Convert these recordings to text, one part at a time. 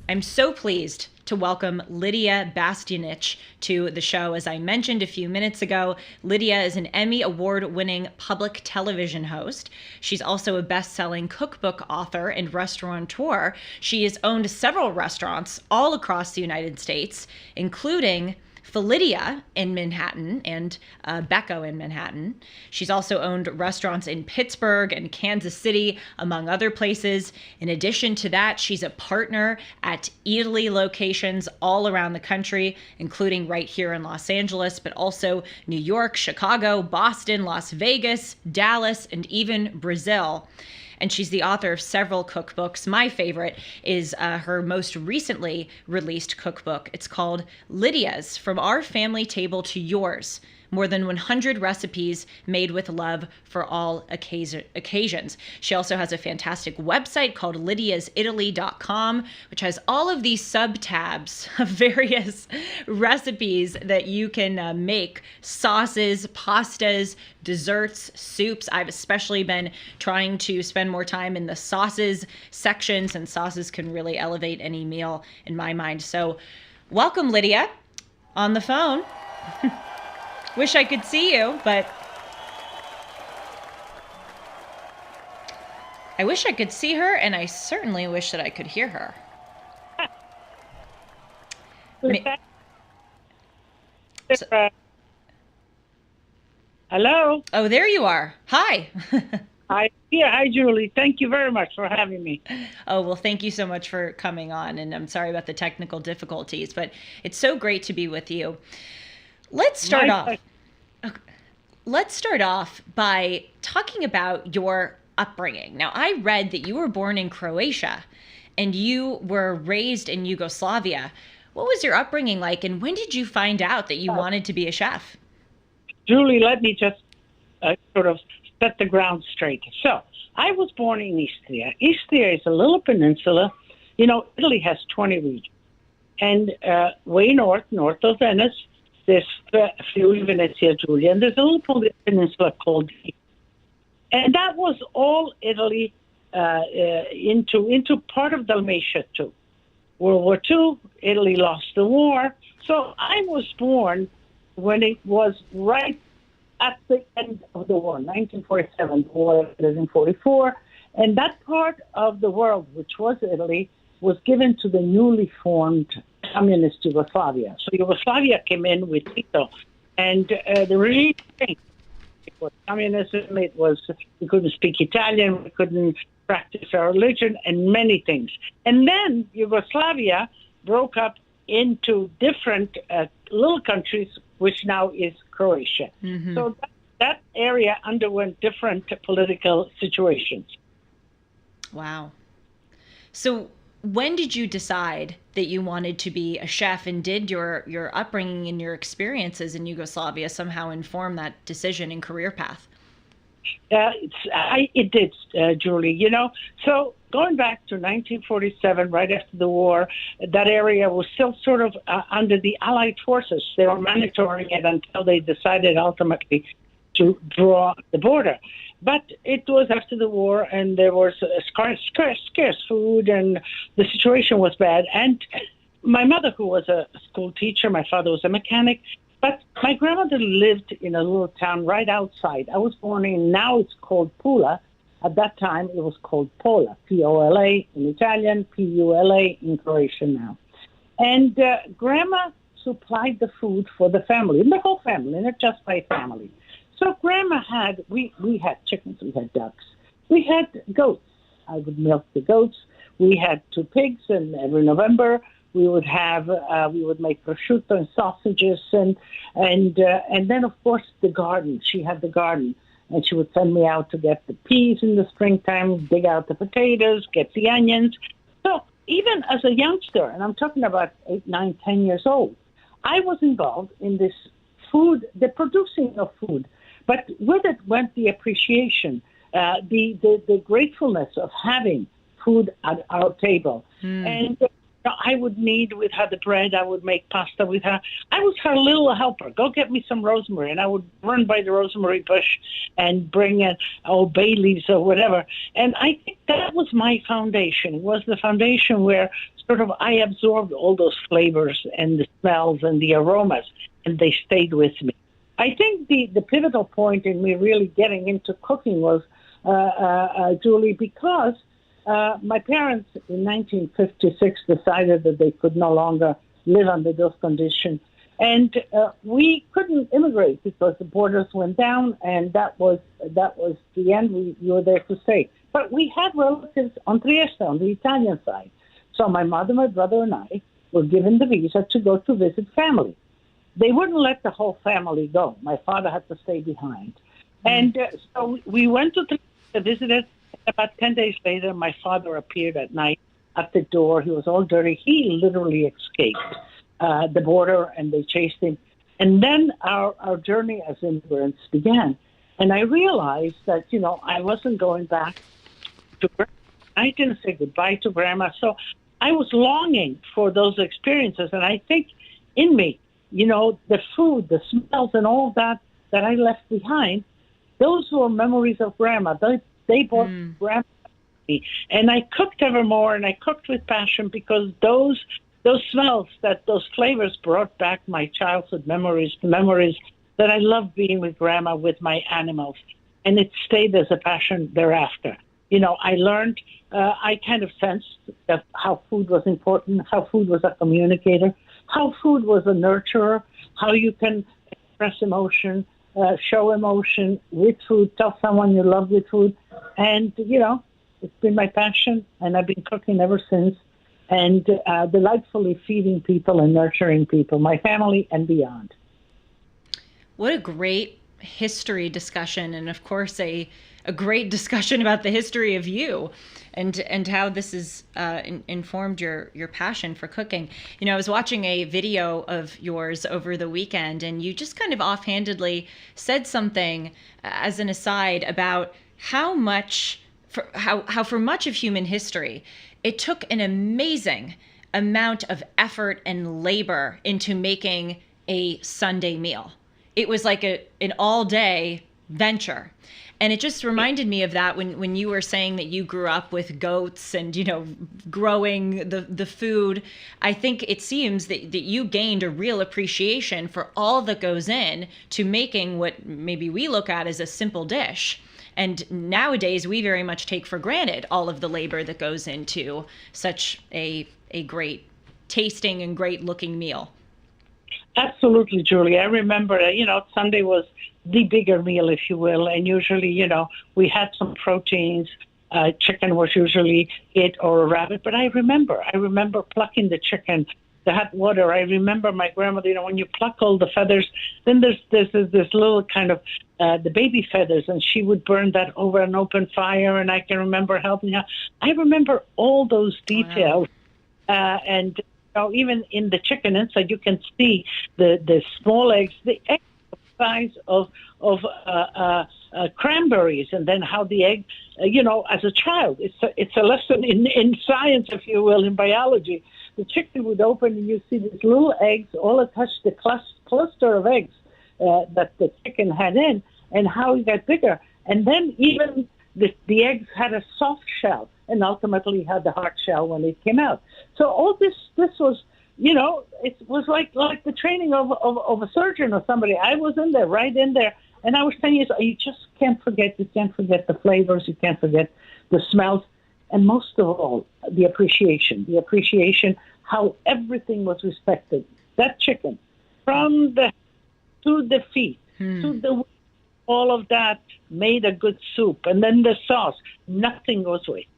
I'm so pleased to welcome Lydia Bastianich to the show. As I mentioned a few minutes ago, Lydia is an Emmy Award-winning public television host. She's also a best-selling cookbook author and restaurateur. She has owned several restaurants all across the United States, including Lydia in Manhattan and Becco in Manhattan. She's also owned restaurants in Pittsburgh and Kansas City, among other places. In addition to that, she's a partner at Italy locations all around the country, including right here in Los Angeles, but also New York, Chicago, Boston, Las Vegas, Dallas, and even Brazil. And she's the author of several cookbooks. My favorite is her most recently released cookbook. It's called Lydia's From Our Family Table to Yours. More than 100 recipes made with love for all occasions. She also has a fantastic website called lydiasitaly.com, which has all of these sub-tabs of various recipes that you can make. Sauces, pastas, desserts, soups. I've especially been trying to spend more time in the sauces section, since sauces can really elevate any meal in my mind. So welcome, Lydia, on the phone. Wish I could see you, but I wish I could see her, and I certainly wish that I could hear her. Hello? Oh, there you are. Hi. Hi, Julie. Thank you very much for having me. Oh, well, thank you so much for coming on, and I'm sorry about the technical difficulties, but it's so great to be with you. Let's start off by talking about your upbringing. Now, I read that you were born in Croatia and you were raised in Yugoslavia. What was your upbringing like, and when did you find out that you wanted to be a chef? Julie, let me just sort of set the ground straight. So, I was born in Istria. Istria is a little peninsula. You know, Italy has 20 regions. And way north of Venice, there's Friuli, Venezia, Giulia, and there's a little peninsula called Lidia. And that was all Italy into part of Dalmatia, too. World War II, Italy lost the war. So I was born when it was right at the end of the war, 1947. The war ended in 1944. And that part of the world, which was Italy, was given to the newly formed communist Yugoslavia. So Yugoslavia came in with Tito, and the regime changed. It was communism, it was, we couldn't speak Italian, we couldn't practice our religion, and many things. And then Yugoslavia broke up into different little countries, which now is Croatia. Mm-hmm. So that area underwent different political situations. Wow. So when did you decide that you wanted to be a chef, and did your upbringing and your experiences in Yugoslavia somehow inform that decision and career path? It did, Julie. You know, so going back to 1947, right after the war, that area was still sort of under the Allied forces. They were monitoring it until they decided ultimately to draw the border. But it was after the war, and there was scarce food, and the situation was bad. And my mother, who was a school teacher, my father was a mechanic, but my grandmother lived in a little town right outside. I was born in, now it's called Pula. At that time, it was called Pola, P-O-L-A in Italian, P-U-L-A in Croatian now. And Grandma supplied the food for the family, and the whole family, not just my family. So Grandma had, we had chickens, we had ducks, we had goats. I would milk the goats. We had 2 pigs, and every November we would have, we would make prosciutto and sausages, and then of course the garden. She had the garden, and she would send me out to get the peas in the springtime, dig out the potatoes, get the onions. So even as a youngster, and I'm talking about 8, 9, 10 years old, I was involved in this food, the producing of food. But with it went the appreciation, the gratefulness of having food at our table. And I would knead with her the bread. I would make pasta with her. I was her little helper. Go get me some rosemary. And I would run by the rosemary bush and bring in bay leaves or whatever. And I think that was my foundation. It was the foundation where sort of I absorbed all those flavors and the smells and the aromas, and they stayed with me. I think the pivotal point in me really getting into cooking was, Julie, because my parents in 1956 decided that they could no longer live under those conditions. And we couldn't immigrate because the borders went down, and that was the end. We were there to stay. But we had relatives on Trieste, on the Italian side. So my mother, my brother, and I were given the visa to go to visit family. They wouldn't let the whole family go. My father had to stay behind. And so we went to Trieste, visited. About 10 days later, my father appeared at night at the door. He was all dirty. He literally escaped the border, and they chased him. And then our journey as immigrants began. And I realized that, I wasn't going back to Grandma. I didn't say goodbye to Grandma. So I was longing for those experiences. And I think in me, the food, the smells, and all that I left behind, those were memories of Grandma. They brought Grandma to me. And I cooked ever more, and I cooked with passion because those smells, those flavors brought back my childhood memories, the memories that I loved being with Grandma, with my animals. And it stayed as a passion thereafter. I learned, I kind of sensed that how food was important, how food was a communicator, how food was a nurturer, how you can express emotion, show emotion with food, tell someone you love with food. And, it's been my passion, and I've been cooking ever since, and delightfully feeding people and nurturing people, my family and beyond. What a great history discussion, and of course a great discussion about the history of you and how this has informed your passion for cooking. I was watching a video of yours over the weekend, and you just kind of offhandedly said something as an aside about how for much of human history, it took an amazing amount of effort and labor into making a Sunday meal. It was like an all-day venture. And it just reminded me of that when you were saying that you grew up with goats and, growing the food. I think it seems that you gained a real appreciation for all that goes in to making what maybe we look at as a simple dish. And nowadays, we very much take for granted all of the labor that goes into such a great tasting and great looking meal. Absolutely, Julie. I remember, Sunday was the bigger meal, if you will. And usually, we had some proteins. Chicken was usually it, or a rabbit. But I remember plucking the chicken, the hot water. I remember my grandmother, when you pluck all the feathers, then there's this little kind of the baby feathers, and she would burn that over an open fire, and I can remember helping her. I remember all those details. Wow. And even in the chicken inside, you can see the small eggs, the eggs the size of cranberries, and then how the egg, as a child, it's a lesson in science, if you will, in biology. The chicken would open, and you see these little eggs all attached to the cluster of eggs that the chicken had in, and how it got bigger. And then even the eggs had a soft shell, and ultimately had the hard shell when it came out. So all this was, it was like the training of a surgeon or somebody. I was in there, right in there, and I was saying, you just can't forget. You can't forget the flavors. You can't forget the smells, and most of all, the appreciation. The appreciation, how everything was respected. That chicken, from the to the feet, to the all of that made a good soup, and then the sauce. Nothing goes waste.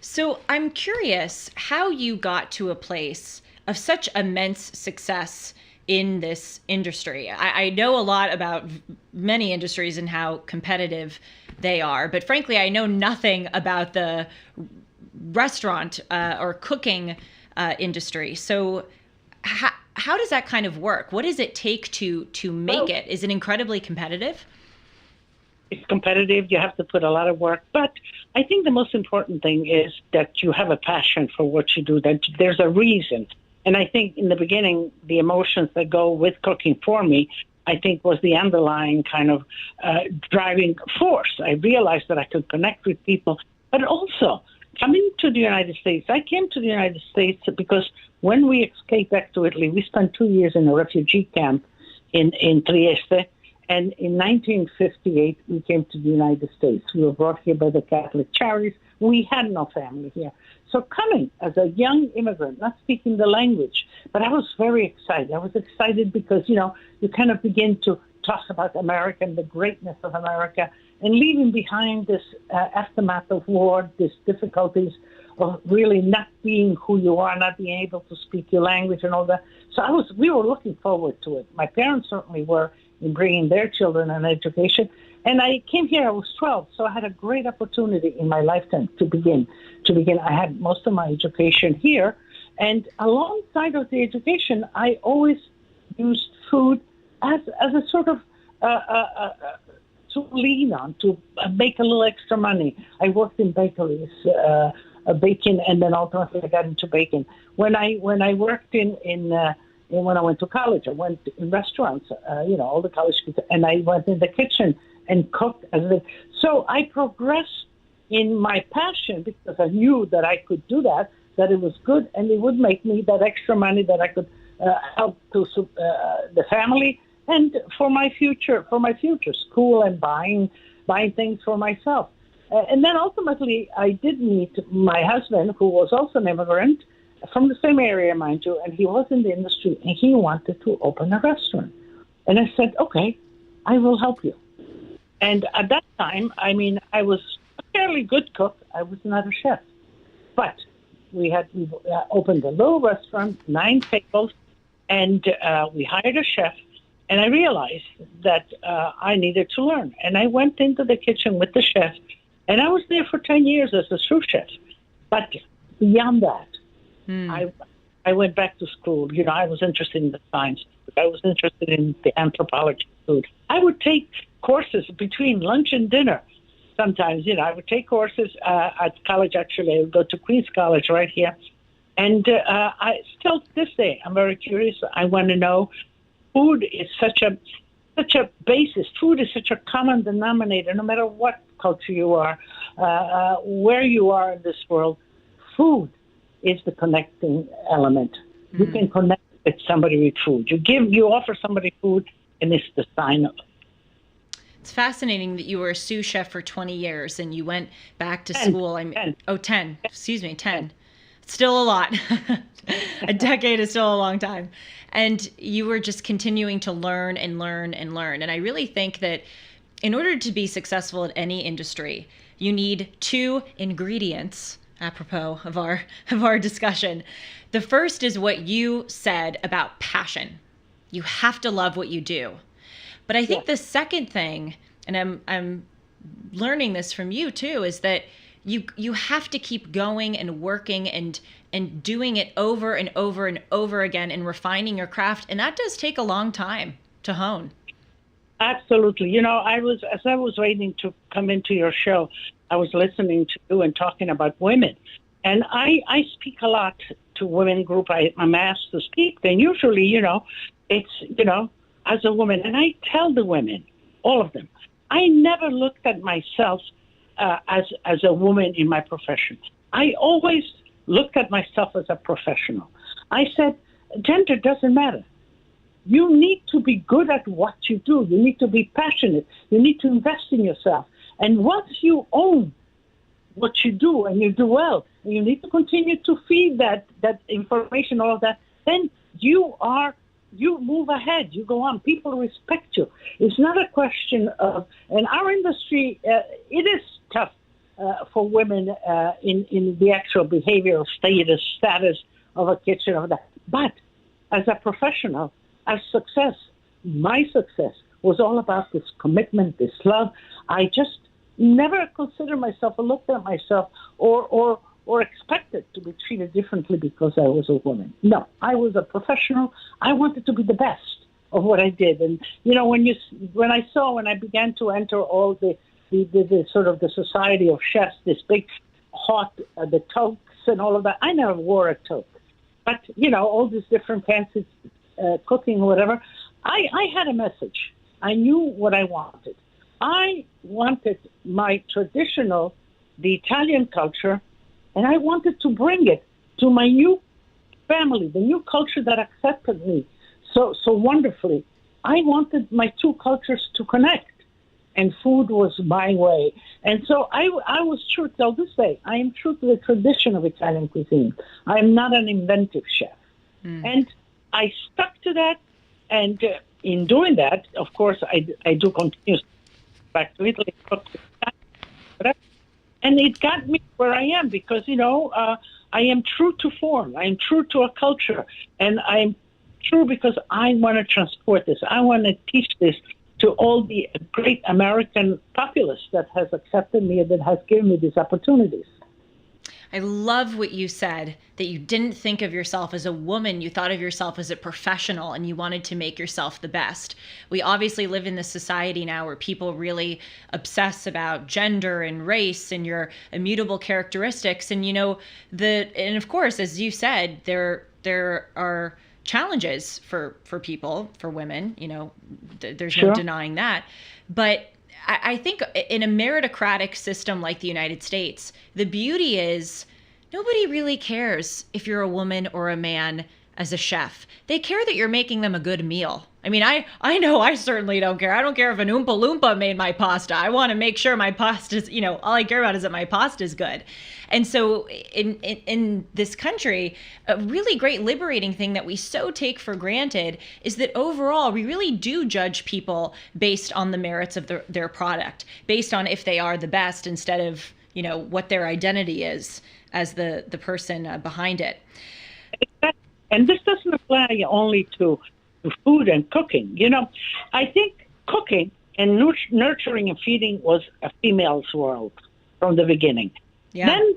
So I'm curious how you got to a place of such immense success in this industry. I know a lot about many industries and how competitive they are, but frankly, I know nothing about the restaurant or cooking industry. So how does that kind of work? What does it take to make it? Is it incredibly competitive? it's competitive. You have to put a lot of work. But I think the most important thing is that you have a passion for what you do, that there's a reason. And I think in the beginning, the emotions that go with cooking for me, I think was the underlying kind of driving force. I realized that I could connect with people, but also coming to the United States. I came to the United States because when we escaped back to Italy, we spent 2 years in a refugee camp in Trieste. And in 1958, we came to the United States. We were brought here by the Catholic Charities. We had no family here. So coming as a young immigrant, not speaking the language, but I was very excited. I was excited because, you kind of begin to talk about America and the greatness of America and leaving behind this aftermath of war, these difficulties of really not being who you are, not being able to speak your language and all that. So we were looking forward to it. My parents certainly were in bringing their children an education. And I came here, I was 12, so I had a great opportunity in my lifetime to begin. I had most of my education here. And alongside of the education, I always used food as a sort of to lean on, to make a little extra money. I worked in bakeries, baking, and then ultimately I got into baking. When I worked when I went to college, I went in restaurants, all the college kids, and I went in the kitchen and cooked. So I progressed in my passion because I knew that I could do that it was good, and it would make me that extra money that I could help to the family and for my future school and buying things for myself. And then ultimately, I did meet my husband, who was also an immigrant from the same area, mind you, and he was in the industry, and he wanted to open a restaurant. And I said, okay, I will help you. And at that time, I was a fairly good cook. I was not a chef. But we opened a little restaurant, 9 tables, and we hired a chef. And I realized that I needed to learn. And I went into the kitchen with the chef, and I was there for 10 years as a sous chef. But beyond that, I went back to school. I was interested in the science. I was interested in the anthropology of food. I would take courses between lunch and dinner. Sometimes, I would take courses at college. Actually, I would go to Queens College right here. And I still, to this day, I'm very curious. I want to know. Food is such a basis. Food is such a common denominator, no matter what culture you are, where you are in this world. Food is the connecting element. You can connect with somebody with food. You offer somebody food, and it's the sign of. It's fascinating that you were a sous chef for 20 years and you went back to school. 10. Excuse me, 10. Still a lot. A decade is still a long time. And you were just continuing to learn and learn and learn. And I really think that in order to be successful at any industry, you need 2 ingredients, apropos of our discussion. The first is what you said about passion. You have to love what you do. But I think the second thing, and I'm learning this from you too, is that you have to keep going and working and doing it over and over and over again and refining your craft. And that does take a long time to hone. Absolutely. As I was waiting to come into your show, I was listening to you and talking about women. And I speak a lot to women group. I'm asked to speak. Then usually, it's, as a woman, and I tell the women, all of them, I never looked at myself as a woman in my profession. I always looked at myself as a professional. I said, gender doesn't matter. You need to be good at what you do. You need to be passionate. You need to invest in yourself. And once you own what you do and you do well, and you need to continue to feed that information, all of that, then you move ahead, you go on, people respect you. It's not a question of, and our industry, it is tough for women in the actual behavioral status of a kitchen or that. But as a professional, as success, my success was all about this commitment, this love. I just never considered myself or looked at myself or expected to be treated differently because I was a woman. No, I was a professional. I wanted to be the best of what I did. And when I began to enter all the sort of the society of chefs, this big hot the toques and all of that. I never wore a toque, but all these different fancy cooking or whatever. I had a message. I knew what I wanted. I wanted my traditional, the Italian culture, and I wanted to bring it to my new family, the new culture that accepted me so wonderfully. I wanted my two cultures to connect, and food was my way. And so I was true till this day. I am true to the tradition of Italian cuisine. I am not an inventive chef. And I stuck to that, and in doing that, of course, I do continue back to Italy, and it got me where I am because, I am true to form. I am true to a culture, and I'm true because I want to transport this. I want to teach this to all the great American populace that has accepted me and that has given me these opportunities. I love what you said, that you didn't think of yourself as a woman. You thought of yourself as a professional, and you wanted to make yourself the best. We obviously live in this society now where people really obsess about gender and race and your immutable characteristics. And, and of course, as you said, there are challenges for people, for women, there's no denying that. But I think in a meritocratic system like the United States, the beauty is nobody really cares if you're a woman or a man as a chef. They care that you're making them a good meal. I mean, I know I certainly don't care. I don't care if an Oompa Loompa made my pasta. I want to make sure my pasta's, all I care about is that my pasta is good. And so in this country, a really great liberating thing that we so take for granted is that overall, we really do judge people based on the merits of their product, based on if they are the best instead of, what their identity is as the person behind it. And this doesn't apply only to food and cooking. I think cooking and nurturing and feeding was a female's world from the beginning. Yeah. Then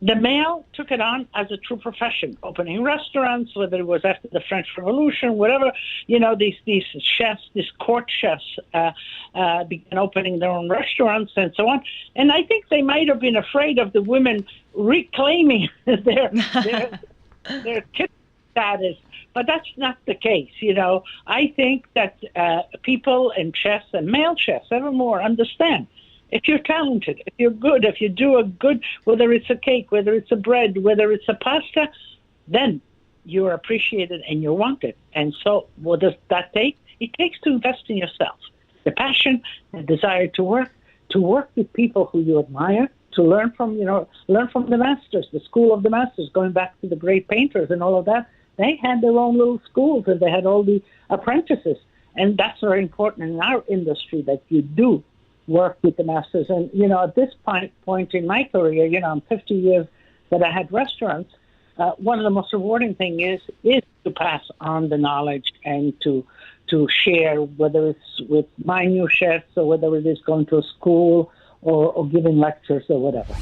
the male took it on as a true profession, opening restaurants, whether it was after the French Revolution, whatever. These chefs, these court chefs, began opening their own restaurants and so on. And I think they might have been afraid of the women reclaiming their kitchen status, but that's not the case. I think that people and chefs and male chefs ever more understand if you're talented, if you're good, if you do a good, whether it's a cake, whether it's a bread, whether it's a pasta, then you're appreciated and you're wanted. And so what does that take? It takes to invest in yourself, the passion, the desire to work with people who you admire, to learn from the masters, the school of the masters, going back to the great painters and all of that. They had their own little schools and they had all the apprentices. And that's very important in our industry, that you do work with the masters. And, at this point in my career, I'm 50 years that I had restaurants. One of the most rewarding things is to pass on the knowledge and to share, whether it's with my new chefs or whether it is going to a school or giving lectures or whatever.